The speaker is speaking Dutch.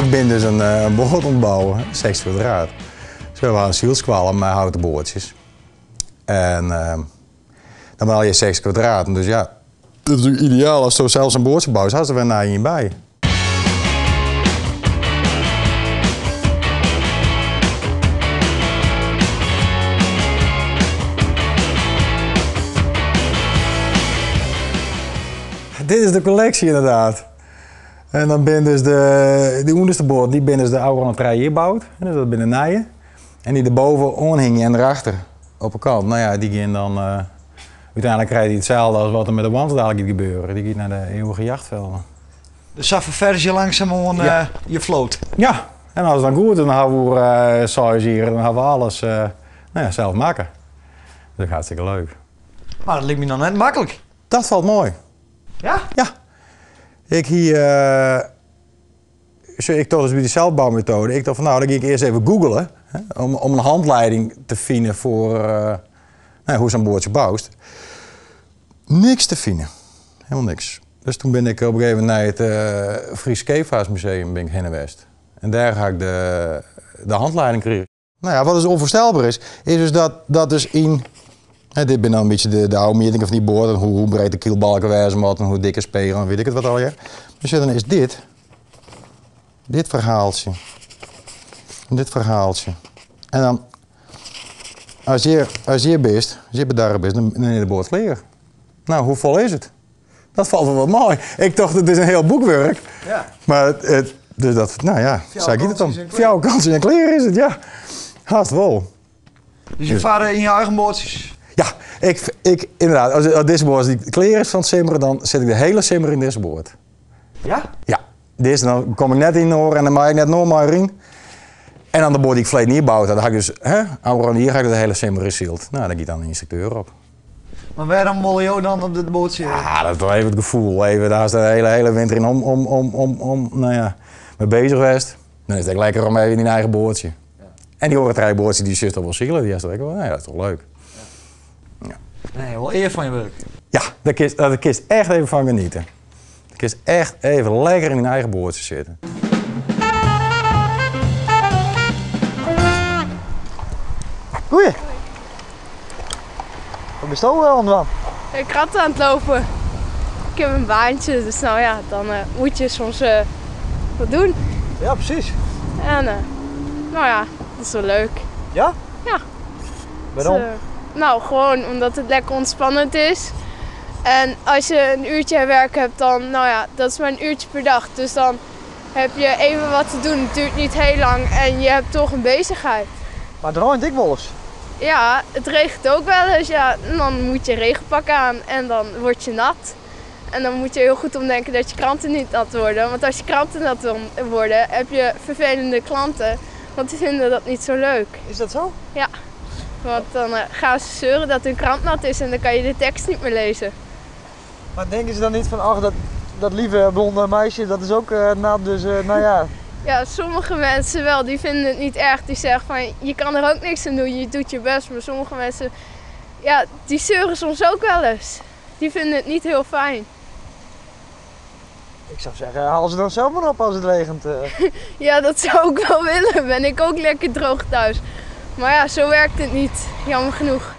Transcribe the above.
Ik ben dus een boot ontbouwen, 60 kwadraat. Dus we hebben een zielskwallen met houten boordjes. En dan haal je 60 kwadraat. Dus ja, het is natuurlijk ideaal als je zelfs een boordje bouwt, had er weer naar je bij. Dit is de collectie inderdaad. En dan ben dus de onderste boord, die ben dus de oude trein hier gebouwd. Dus dat binnen nijen. En die erboven onhingen en erachter op een kant. Nou ja, die gaan dan uiteindelijk krijg je hetzelfde als wat er met de wand dadelijk gebeuren. Die gaat naar de eeuwige jachtvelden. Dus dat ververs je langzaam je vloot. Ja, en als het dan goed is, dan gaan we sauseren, dan gaan we alles zelf maken. Dat is hartstikke leuk. Maar dat lijkt me dan net makkelijk. Dat valt mooi. Ja? Ja. Ik dacht dus bij die zelfbouwmethode. Ik dacht van nou, dan ging ik eerst even googlen om een handleiding te vinden voor hoe zo'n boordje bouwt. Niks te vinden. Helemaal niks. Dus toen ben ik op een gegeven moment naar het Fries Scheepvaartmuseum heen geweest. En daar ga ik de handleiding krijgen. Nou ja, wat dus onvoorstelbaar is dus dat dus in... dit ben dan een beetje de oude meting van die boord, hoe breed de kielbalken wijzen en hoe dikke spegel en weet ik het wat al je. Dus dan is dit verhaaltje. Dit verhaaltje. En dan, als je bedarp bent, dan neem je de boord leeg. Nou, hoe vol is het? Dat valt wel wat mooi. Ik dacht, het is een heel boekwerk. Ja. Maar dus dat, nou ja, zei ik het dan. Voor jouw kansen en kleren is het, ja. Haast wel. Dus je vader in je eigen boordjes? Ja, ik inderdaad, als deze boord die kleren is van het simmeren, dan zet ik de hele simmer in deze boord. Ja? Ja. Deze, dan kom ik net in hoor en dan maak ik net nog maar in. En dan de boord die ik verleden niet bouwde, dan ga ik dus, hier ga ik de hele simmer in zield. Nou, daar gaat dan een instructeur op. Maar waarom wil je dan op dit bootje? Ja, dat is wel even het gevoel. Even, daar is de hele winter in nou ja, mee bezig geweest. Dan is het echt lekker om even in een eigen boordje. Ja. En die horentreinboordje die zit op wel zielen, die is toch wel, dat is toch leuk. Ja. Nee, wel eer van je werk. Ja, daar kun je echt even van genieten. Daar kun je echt even lekker in een eigen boordje zitten. Goeie. Wat is dat aan het? Ik had aan het lopen. Ik heb een baantje, dus nou ja, dan moet je soms wat doen. Ja, precies. En nou ja, dat is wel leuk. Ja? Ja. Waarom? Dus, nou, gewoon omdat het lekker ontspannend is. En als je een uurtje werk hebt, dan, nou ja, dat is maar een uurtje per dag. Dus dan heb je even wat te doen. Het duurt niet heel lang en je hebt toch een bezigheid. Maar het regent ik wel eens. Ja, het regent ook wel eens. Ja, dan moet je regenpak aan en dan word je nat. En dan moet je heel goed omdenken dat je kranten niet nat worden. Want als je kranten nat worden, heb je vervelende klanten. Want die vinden dat niet zo leuk. Is dat zo? Ja. Want dan gaan ze zeuren dat hun krant nat is en dan kan je de tekst niet meer lezen. Maar denken ze dan niet van, ach, dat lieve blonde meisje, dat is ook nat, dus nou ja. Ja, sommige mensen wel, die vinden het niet erg. Die zeggen van, je kan er ook niks aan doen, je doet je best. Maar sommige mensen, ja, die zeuren soms ook wel eens. Die vinden het niet heel fijn. Ik zou zeggen, haal ze dan zelf maar op als het regent. Ja, dat zou ik wel willen. Ben ik ook lekker droog thuis. Maar ja, zo werkt het niet, jammer genoeg.